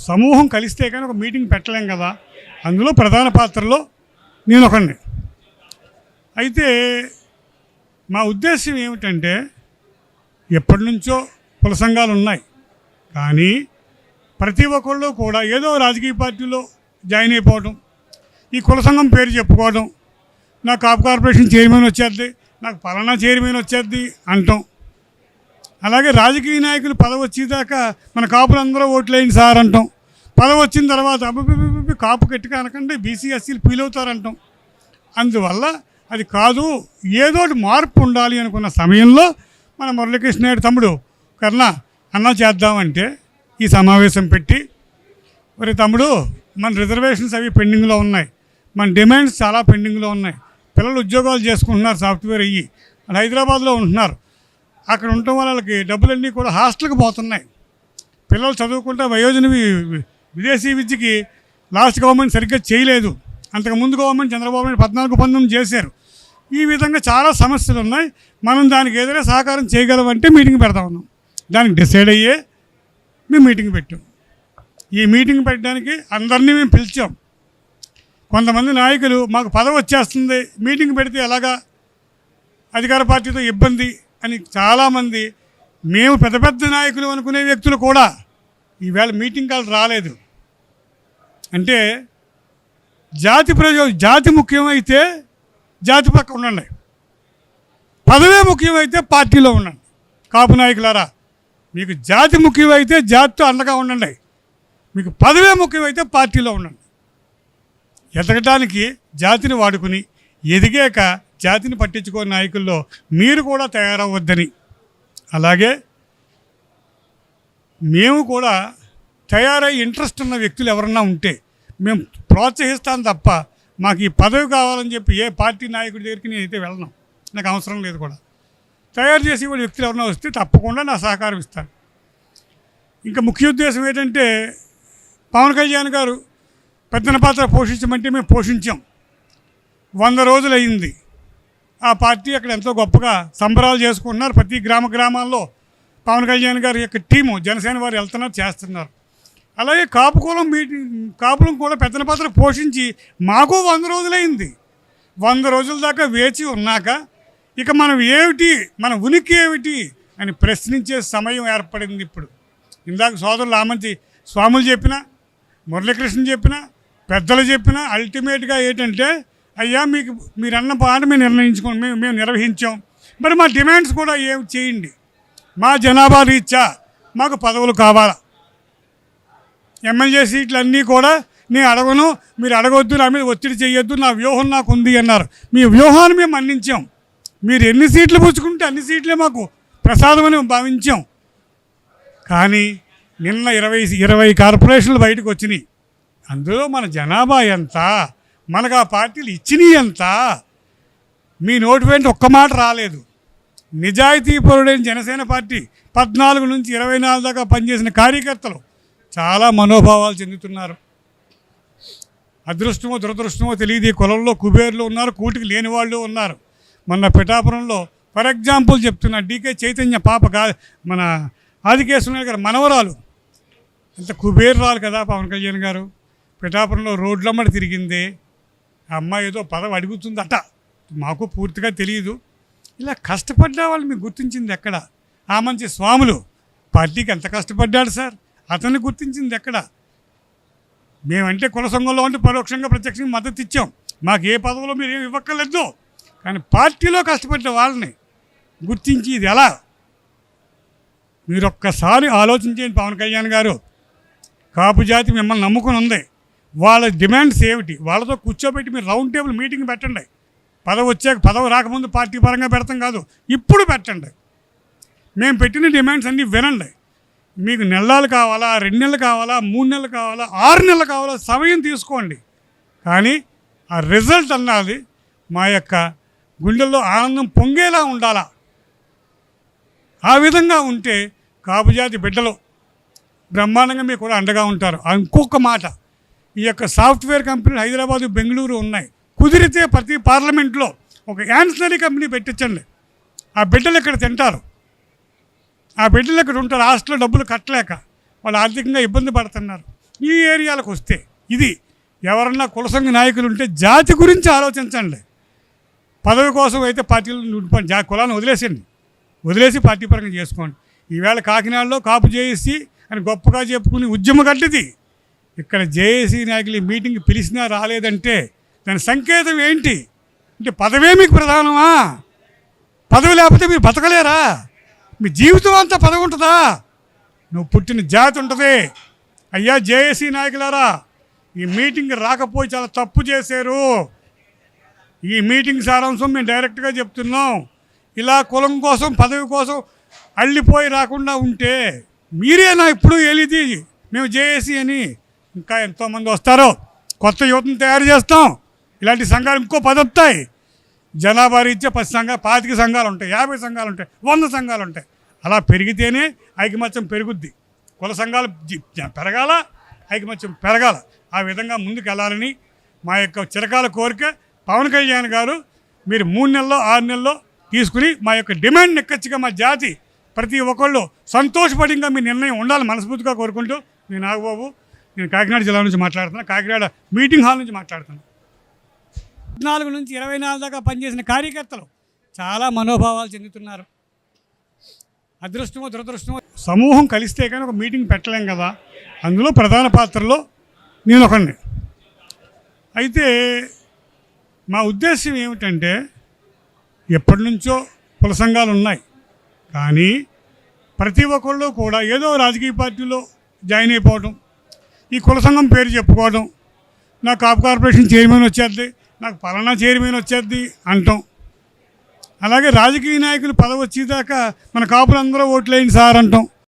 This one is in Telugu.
సమూహం కలిస్తే కానీ ఒక మీటింగ్ పెట్టలేం కదా. అందులో ప్రధాన పాత్రలో నేను ఒకడిని. అయితే మా ఉద్దేశం ఏమిటంటే, ఎప్పటి నుంచో కుల సంఘాలు ఉన్నాయి, కానీ ప్రతి ఒక్కళ్ళు కూడా ఏదో రాజకీయ పార్టీలో జాయిన్ అయిపోవడం, ఈ కుల సంఘం పేరు చెప్పుకోవడం, నాకు కాపు కార్పొరేషన్ చైర్మన్ వచ్చేద్ది, నాకు పలానా చైర్మన్ వచ్చేద్ది అంటాం. అలాగే రాజకీయ నాయకులు పదవి వచ్చేదాకా మన కాపులందరూ ఓట్లేయండి సార్ అంటాం. పదవి వచ్చిన తర్వాత అబ్బి కాపు గట్టిగా అనకండి, బీసీ ఎస్సీలు ఫీల్ అవుతారంటాం. అందువల్ల అది కాదు, ఏదో మార్పు ఉండాలి అనుకున్న సమయంలో మన మురళీకృష్ణ నాయుడు తమ్ముడు కన్నా అన్నా చేద్దామంటే ఈ సమావేశం పెట్టి, మరి తమ్ముడు మన రిజర్వేషన్స్ అవి పెండింగ్లో ఉన్నాయి, మన డిమాండ్స్ చాలా పెండింగ్లో ఉన్నాయి, పిల్లలు ఉద్యోగాలు చేసుకుంటున్నారు సాఫ్ట్వేర్ అయ్యి, హైదరాబాద్లో ఉంటున్నారు, అక్కడ ఉండటం వల్ల వాళ్ళకి డబ్బులన్నీ కూడా హాస్టల్కి పోతున్నాయి. పిల్లలు చదువుకుంటే వయోజన విదేశీ విద్యకి లాస్ట్ గవర్నమెంట్ సరిగ్గా చేయలేదు, అంతకుముందు గవర్నమెంట్ చంద్రబాబు నాయుడు 14-19 చేశారు. ఈ విధంగా చాలా సమస్యలు ఉన్నాయి. మనం దానికి ఏదైనా సహకారం చేయగలమంటే మీటింగ్ పెడతా ఉన్నాం. దానికి డిసైడ్ అయ్యే మేము మీటింగ్ పెట్టాం. ఈ మీటింగ్ పెట్టడానికి అందరినీ మేము పిలిచాం. కొంతమంది నాయకులు మాకు పదవి వచ్చేస్తుంది, మీటింగ్ పెడితే ఎలాగా, అధికార పార్టీతో ఇబ్బంది అని చాలామంది, మేము పెద్ద పెద్ద నాయకులు అనుకునే వ్యక్తులు కూడా ఈవేళ మీటింగ్ కాల్ రాలేదు. అంటే జాతి ముఖ్యమైతే జాతి పక్క ఉండండి, పదవే ముఖ్యమైతే పార్టీలో ఉండండి. కాపు నాయకులారా, మీకు జాతి ముఖ్యమైతే జాతితో అండగా ఉండండి, మీకు పదవే ముఖ్యమైతే పార్టీలో ఉండండి. ఎదగటానికి జాతిని వాడుకుని ఎదిగాక జాతిని పట్టించుకోని నాయకుల్లో మీరు కూడా తయారవ్వద్దని, అలాగే మేము కూడా తయారై ఇంట్రెస్ట్ ఉన్న వ్యక్తులు ఎవరన్నా ఉంటే మేము ప్రోత్సహిస్తాను తప్ప, మాకు ఈ పదవి కావాలని చెప్పి ఏ పార్టీ నాయకుడి దగ్గరికి నేనైతే వెళ్ళను, నాకు అవసరం లేదు కూడా. తయారు చేసి కూడా వ్యక్తులు ఎవరైనా వస్తే తప్పకుండా నా సహకారం ఇస్తాను. ఇంకా ముఖ్య ఉద్దేశం ఏంటంటే, పవన్ కళ్యాణ్ గారు పెద్దన పాత్ర పోషించమంటే మేము పోషించాం. 100 రోజులు అయింది. ఆ పార్టీ అక్కడ ఎంతో గొప్పగా సంబరాలు చేసుకుంటున్నారు. ప్రతి గ్రామాల్లో పవన్ కళ్యాణ్ గారి యొక్క టీము జనసేన వారు వెళ్తున్నారు, చేస్తున్నారు. అలాగే కాపులం కూడా పెద్దన పాత్ర పోషించి మాకు 100 రోజులైంది. 100 రోజుల దాకా వేచి ఉన్నాక ఇక మనం ఏమిటి, మన ఉనికి ఏమిటి అని ప్రశ్నించే సమయం ఏర్పడింది ఇప్పుడు. ఇందాక సోదరులు ఆమంతి స్వాములు చెప్పినా, మురళీకృష్ణ చెప్పినా, పెద్దలు చెప్పినా అల్టిమేట్గా ఏంటంటే, అయ్యా మీరు అన్న పాట మేము నిర్వహించాం, మరి మా డిమాండ్స్ కూడా ఏమి చేయండి, మా జనాభా రీత్యా మాకు పదవులు కావాలా, ఎమ్మెల్యే సీట్లు అన్నీ కూడా నేను అడగను, మీరు అడగొద్దు, నా మీద ఒత్తిడి చేయొద్దు, నా వ్యూహం నాకు ఉంది అన్నారు. మీ వ్యూహాన్ని మేము మన్నించాం. మీరు ఎన్ని సీట్లు పుచ్చుకుంటే అన్ని సీట్లే మాకు ప్రసాదమని భావించాం. కానీ నిన్న 20 కార్పొరేషన్లు బయటకు వచ్చినాయి. అందులో మన జనాభా ఎంత, మనకు ఆ పార్టీలు ఇచ్చినవి ఎంత, మీ నోటి వెంట ఒక్క మాట రాలేదు. నిజాయితీపరుడైన జనసేన పార్టీ 14 నుంచి 24 దాకా పనిచేసిన కార్యకర్తలు చాలా మనోభావాలు చెందుతున్నారు. అదృష్టమో దురదృష్టమో తెలియదు, ఈ కులంలో కుబేర్లు ఉన్నారు, కూటికి లేని వాళ్ళు ఉన్నారు. మొన్న పిఠాపురంలో ఫర్ ఎగ్జాంపుల్ చెప్తున్నా, డీకే చైతన్య పాప మన ఆదికేశ్వర గారు మనవరాలు, అంత కుబేర్రాలు కదా పవన్ కళ్యాణ్ గారు. పిఠాపురంలో రోడ్లమ్మడి తిరిగింది. ఆ అమ్మాయి ఏదో పదవి అడుగుతుందట, మాకు పూర్తిగా తెలియదు. ఇలా కష్టపడ్డా వాళ్ళు మీకు గుర్తించింది ఎక్కడ? ఆ మంచి స్వాములు పార్టీకి ఎంత కష్టపడ్డాడు సార్, అతన్ని గుర్తించింది ఎక్కడ? మేమంటే కుల సంఘంలో ఉంటే పరోక్షంగా ప్రత్యక్షంగా మద్దతు ఇచ్చాం, మాకు ఏ పదవిలో మీరు ఏమి ఇవ్వక్కర్లేదు. కానీ పార్టీలో కష్టపడ్డ వాళ్ళని గుర్తించి ఇది ఎలా? మీరు ఒక్కసారి ఆలోచించండి పవన్ కళ్యాణ్ గారు. కాపు జాతి మిమ్మల్ని నమ్ముకుని ఉంది, వాళ్ళ డిమాండ్స్ ఏమిటి, వాళ్ళతో కూర్చోబెట్టి మీరు రౌండ్ టేబుల్ మీటింగ్ పెట్టండి. పదవి రాకముందు పార్టీ పరంగా పెడతాం కాదు, ఇప్పుడు పెట్టండి. మేము పెట్టిన డిమాండ్స్ అన్నీ వినండి. మీకు నెలలు కావాలా, 2 నెలలు కావాలా, 3 నెలలు కావాలా, 6 నెలలు కావాలా, సమయం తీసుకోండి. కానీ ఆ రిజల్ట్ అన్నది మా యొక్క గుండెల్లో ఆనందం పొంగేలా ఉండాలా. ఆ విధంగా ఉంటే కాపుజాతి బిడ్డలు బ్రహ్మాండంగా మీకు కూడా అండగా ఉంటారు. ఇంకొక మాట, ఈ యొక్క సాఫ్ట్వేర్ కంపెనీలు హైదరాబాదు, బెంగళూరు ఉన్నాయి. కుదిరితే ప్రతి పార్లమెంట్లో ఒక యాన్సరీ కంపెనీ పెట్టించండి. ఆ బిడ్డలు ఇక్కడ తింటారు, ఆ బిడ్డలు ఇక్కడ ఉంటారు. హాస్టల్లో డబ్బులు కట్టలేక వాళ్ళు ఆర్థికంగా ఇబ్బంది పడుతున్నారు. ఈ ఏరియాలకు వస్తే ఇది ఎవరన్నా కుల సంఘ నాయకులు ఉంటే జాతి గురించి ఆలోచించండి. పదవి కోసం అయితే పార్టీలు కులాన్ని వదిలేసి పార్టీ పరంగా చేసుకోండి. ఈవేళ కాకినాడలో కాపు జేఏసీ అని గొప్పగా చెప్పుకుని ఉద్యమ గడ్డిది. ఇక్కడ జేఏసీ నాయకులు మీటింగ్ పిలిచినా రాలేదంటే దాని సంకేతం ఏంటి అంటే పదవే మీకు ప్రధానమా? పదవి లేకపోతే మీరు బతకలేరా? మీ జీవితం అంతా పదవి ఉంటుందా? నువ్వు పుట్టిన జాతి ఉంటుంది. అయ్యా జేఏసీ నాయకులారా, ఈ మీటింగ్ రాకపోయి చాలా తప్పు చేశారు. ఈ మీటింగ్ సారాంశం మేము డైరెక్ట్గా చెప్తున్నాం. ఇలా కులం కోసం పదవి కోసం అల్లిపోయి రాకుండా ఉంటే మీరేనా ఇప్పుడు ఏలిది మేము జేఏసీ అని? ఇంకా ఎంతోమంది వస్తారో, కొత్త యువతను తయారు చేస్తాం. ఇలాంటి సంఘాలు ఇంకో 10 వస్తాయి. జనాభా రీత్యా 10 సంఘాలు, 25 సంఘాలు ఉంటాయి, 50 సంఘాలు ఉంటాయి, 100 సంఘాలు ఉంటాయి. అలా పెరిగితేనే ఐకమత్యం పెరుగుద్ది. కుల సంఘాలు పెరగాల, ఐకమత్యం పెరగాల. ఆ విధంగా ముందుకు వెళ్ళాలని మా యొక్క చిరకాల కోరిక. పవన్ కళ్యాణ్ గారు మీరు 3 నెలల్లో 6 నెలల్లో తీసుకుని మా యొక్క డిమాండ్ నెక్కచ్చిగా మా జాతి ప్రతి ఒక్కళ్ళు సంతోషపడిగా మీ నిర్ణయం ఉండాలని మనస్ఫూర్తిగా కోరుకుంటూ నేను నాగబాబు, నేను కాకినాడ జిల్లా నుంచి మాట్లాడుతున్నాను. కాకినాడ మీటింగ్ హాల్ నుంచి మాట్లాడుతున్నాను. 14 నుంచి 24 దాకా పనిచేసిన కార్యకర్తలు చాలా మనోభావాలు చెందుతున్నారు. అదృష్టమో దురదృష్టమో సమూహం కలిస్తే కానీ ఒక మీటింగ్ పెట్టలేం కదా. అందులో ప్రధాన పాత్రలో నేను ఒకడిని. అయితే మా ఉద్దేశం ఏమిటంటే ఎప్పటి నుంచో కుల సంఘాలు ఉన్నాయి, కానీ ప్రతి ఒక్కళ్ళు కూడా ఏదో రాజకీయ పార్టీలో జాయిన్ అయిపోవడం, ఈ కుల సంఘం పేరు చెప్పుకోవడం, నాకు కాపు కార్పొరేషన్ చైర్మన్ వచ్చేద్ది, నాకు పలానా చైర్మన్ వచ్చేద్ది అంటాం. అలాగే రాజకీయ నాయకులు పదవి వచ్చేదాకా మన కాపులందరూ ఓట్లేయండి సార్ అంటాం.